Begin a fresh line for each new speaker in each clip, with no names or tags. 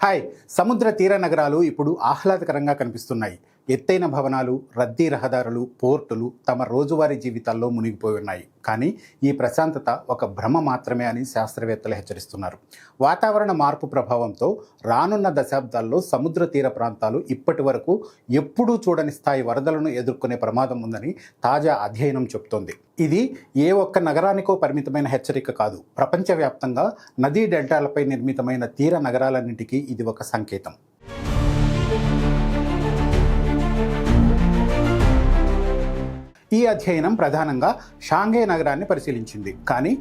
Hi. సముద్ర తీర నగరాలు ఇప్పుడు ఆహ్లాదకరంగా కనిపిస్తున్నాయి. ఎత్తైన భవనాలు, రద్దీ రహదారులు, పోర్టులు తమ రోజువారీ జీవితాల్లో మునిగిపోయి ఉన్నాయి. కానీ ఈ ప్రశాంతత ఒక భ్రమ మాత్రమే అని శాస్త్రవేత్తలు హెచ్చరిస్తున్నారు. వాతావరణ మార్పు ప్రభావంతో రానున్న దశాబ్దాల్లో సముద్ర తీర ప్రాంతాలు ఇప్పటి వరకు ఎప్పుడూ చూడని స్థాయి వరదలను ఎదుర్కొనే ప్రమాదం ఉందని తాజా అధ్యయనం చెబుతోంది. ఇది ఏ ఒక్క నగరానికో పరిమితమైన హెచ్చరిక కాదు. ప్రపంచవ్యాప్తంగా నదీ డెల్టాలపై నిర్మితమైన తీర నగరాలన్నింటికీ ఇది ఒక సంకేతం. ఈ అధ్యయనం ప్రధానంగా షాంఘై నగరాన్ని పరిశీలించింది. కానీ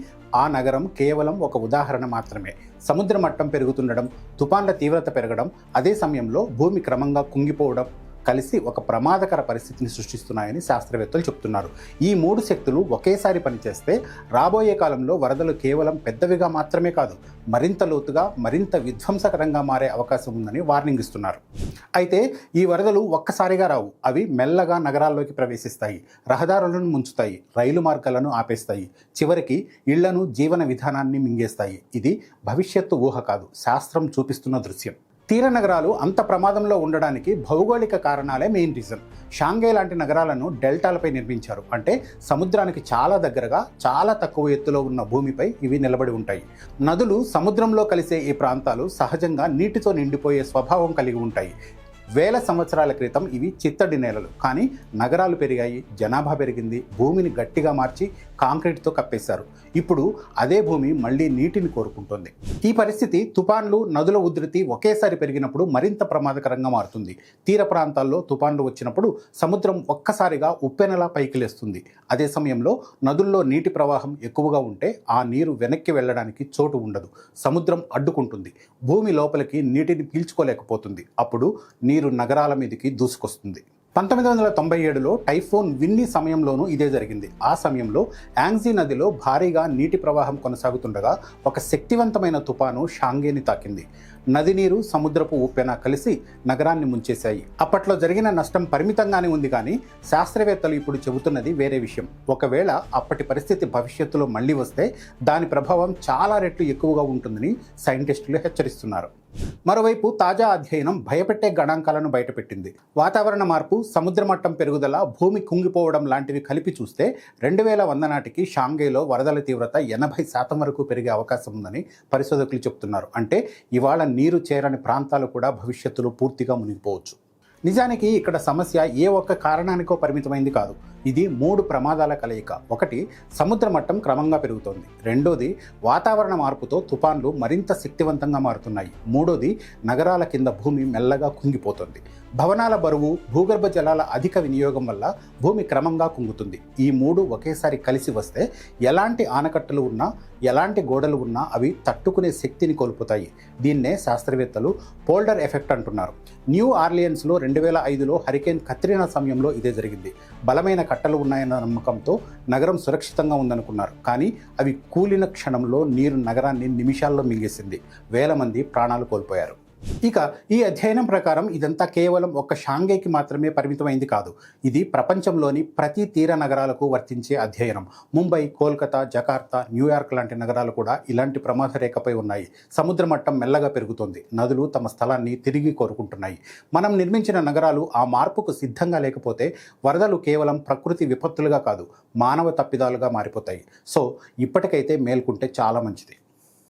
ఆ నగరం కేవలం ఒక ఉదాహరణ మాత్రమే. సముద్ర మట్టం పెరుగుతుండడం, తుఫాన్ల తీవ్రత పెరగడం, అదే సమయంలో భూమి క్రమంగా కుంగిపోవడం కలిసి ఒక ప్రమాదకర పరిస్థితిని సృష్టిస్తున్నాయని శాస్త్రవేత్తలు చెప్తున్నారు. ఈ మూడు శక్తులు ఒకేసారి పనిచేస్తే రాబోయే కాలంలో వరదలు కేవలం పెద్దవిగా మాత్రమే కాదు, మరింత లోతుగా, మరింత విధ్వంసకరంగా మారే అవకాశం ఉందని వార్నింగ్ ఇస్తున్నారు. అయితే ఈ వరదలు ఒక్కసారిగా రావు. అవి మెల్లగా నగరాల్లోకి ప్రవేశిస్తాయి, రహదారులను ముంచుతాయి, రైలు మార్గాలను ఆపేస్తాయి, చివరికి ఇళ్లను, జీవన విధానాన్ని మింగేస్తాయి. ఇది భవిష్యత్తు ఊహ కాదు, శాస్త్రం చూపిస్తున్న దృశ్యం. తీర నగరాలు అంత ప్రమాదంలో ఉండడానికి భౌగోళిక కారణాలే మెయిన్ రీజన్. షాంఘై లాంటి నగరాలను డెల్టాలపై నిర్మించారు. అంటే సముద్రానికి చాలా దగ్గరగా, చాలా తక్కువ ఎత్తులో ఉన్న భూమిపై ఇవి నిలబడి ఉంటాయి. నదులు సముద్రంలో కలిసే ఈ ప్రాంతాలు సహజంగా నీటితో నిండిపోయే స్వభావం కలిగి ఉంటాయి. వేల సంవత్సరాల క్రితం ఇవి చిత్తడి నేలలు. కానీ నగరాలు పెరిగాయి, జనాభా పెరిగింది, భూమిని గట్టిగా మార్చి కాంక్రీట్తో కప్పేశారు. ఇప్పుడు అదే భూమి మళ్ళీ నీటిని కోరుకుంటుంది. ఈ పరిస్థితి తుఫాన్లు, నదుల ఉధృతి ఒకేసారి పెరిగినప్పుడు మరింత ప్రమాదకరంగా మారుతుంది. తీర ప్రాంతాల్లో తుఫాన్లు వచ్చినప్పుడు సముద్రం ఒక్కసారిగా ఉప్పెనలా పైకి లేస్తుంది. అదే సమయంలో నదుల్లో నీటి ప్రవాహం ఎక్కువగా ఉంటే ఆ నీరు వెనక్కి వెళ్ళడానికి చోటు ఉండదు. సముద్రం అడ్డుకుంటుంది, భూమి లోపలికి నీటిని పీల్చుకోలేకపోతుంది. అప్పుడు నీరు నగరాల మీదకి దూసుకొస్తుంది. 1997లో టైఫోన్ విన్నీ సమయంలోనూ ఇదే జరిగింది. ఆ సమయంలో యాంగ్జీ నదిలో భారీగా నీటి ప్రవాహం కొనసాగుతుండగా ఒక శక్తివంతమైన తుపాను షాంఘైని తాకింది. నది నీరు, సముద్రపు ఉప్పెన కలిసి నగరాన్ని ముంచేశాయి. అప్పట్లో జరిగిన నష్టం పరిమితంగానే ఉంది. కానీ శాస్త్రవేత్తలు ఇప్పుడు చెబుతున్నది వేరే విషయం. ఒకవేళ అప్పటి పరిస్థితి భవిష్యత్తులో మళ్ళీ వస్తే దాని ప్రభావం చాలా రెట్లు ఎక్కువగా ఉంటుందని సైంటిస్టులు హెచ్చరిస్తున్నారు. మరోవైపు తాజా అధ్యయనం భయపెట్టే గణాంకాలను బయటపెట్టింది. వాతావరణ మార్పు, సముద్ర మట్టం పెరుగుదల, భూమి కుంగిపోవడం లాంటివి కలిపి చూస్తే 2100 నాటికి షాంఘైలో వరదల తీవ్రత 80% వరకు పెరిగే అవకాశం ఉందని పరిశోధకులు చెబుతున్నారు. అంటే ఇవాళ నీరు చేరని ప్రాంతాలు కూడా భవిష్యత్తులో పూర్తిగా మునిగిపోవచ్చు. నిజానికి ఇక్కడ సమస్య ఏ ఒక్క కారణానికో పరిమితమైంది కాదు. ఇది 3 ప్రమాదాల కలయిక. ఒకటి, సముద్ర మట్టం క్రమంగా పెరుగుతోంది. రెండోది, వాతావరణ మార్పుతో తుఫాన్లు మరింత శక్తివంతంగా మారుతున్నాయి. మూడోది, నగరాల కింద భూమి మెల్లగా కుంగిపోతుంది. భవనాల బరువు, భూగర్భ జలాల అధిక వినియోగం వల్ల భూమి క్రమంగా కుంగుతుంది. ఈ 3 ఒకేసారి కలిసి వస్తే ఎలాంటి ఆనకట్టలు ఉన్నా, ఎలాంటి గోడలు ఉన్నా అవి తట్టుకునే శక్తిని కోల్పోతాయి. దీన్నే శాస్త్రవేత్తలు పోల్డర్ ఎఫెక్ట్ అంటున్నారు. న్యూ ఆర్లియన్స్లో 2005లో హరికేన్ కత్రినా సమయంలో ఇదే జరిగింది. బలమైన కట్టలు ఉన్నాయన్న నమ్మకంతో నగరం సురక్షితంగా ఉందనుకున్నారు. కానీ అవి కూలిన క్షణంలో నీరు నగరాన్ని నిమిషాల్లో మింగేసింది. వేల మంది ప్రాణాలు కోల్పోయారు. ఇక ఈ అధ్యయనం ప్రకారం ఇదంతా కేవలం ఒక్క షాంఘైకి మాత్రమే పరిమితమైంది కాదు. ఇది ప్రపంచంలోని ప్రతి తీర నగరాలకు వర్తించే అధ్యయనం. ముంబై, కోల్కతా, జకార్తా, న్యూయార్క్ లాంటి నగరాలు కూడా ఇలాంటి ప్రమాద రేఖపై ఉన్నాయి. సముద్ర మట్టం మెల్లగా పెరుగుతోంది, నదులు తమ స్థలాన్ని తిరిగి కోరుకుంటున్నాయి. మనం నిర్మించిన నగరాలు ఆ మార్పుకు సిద్ధంగా లేకపోతే వరదలు కేవలం ప్రకృతి విపత్తులుగా కాదు, మానవ తప్పిదాలుగా మారిపోతాయి. సో ఇప్పటికైతే మేల్కుంటే చాలా మంచిది.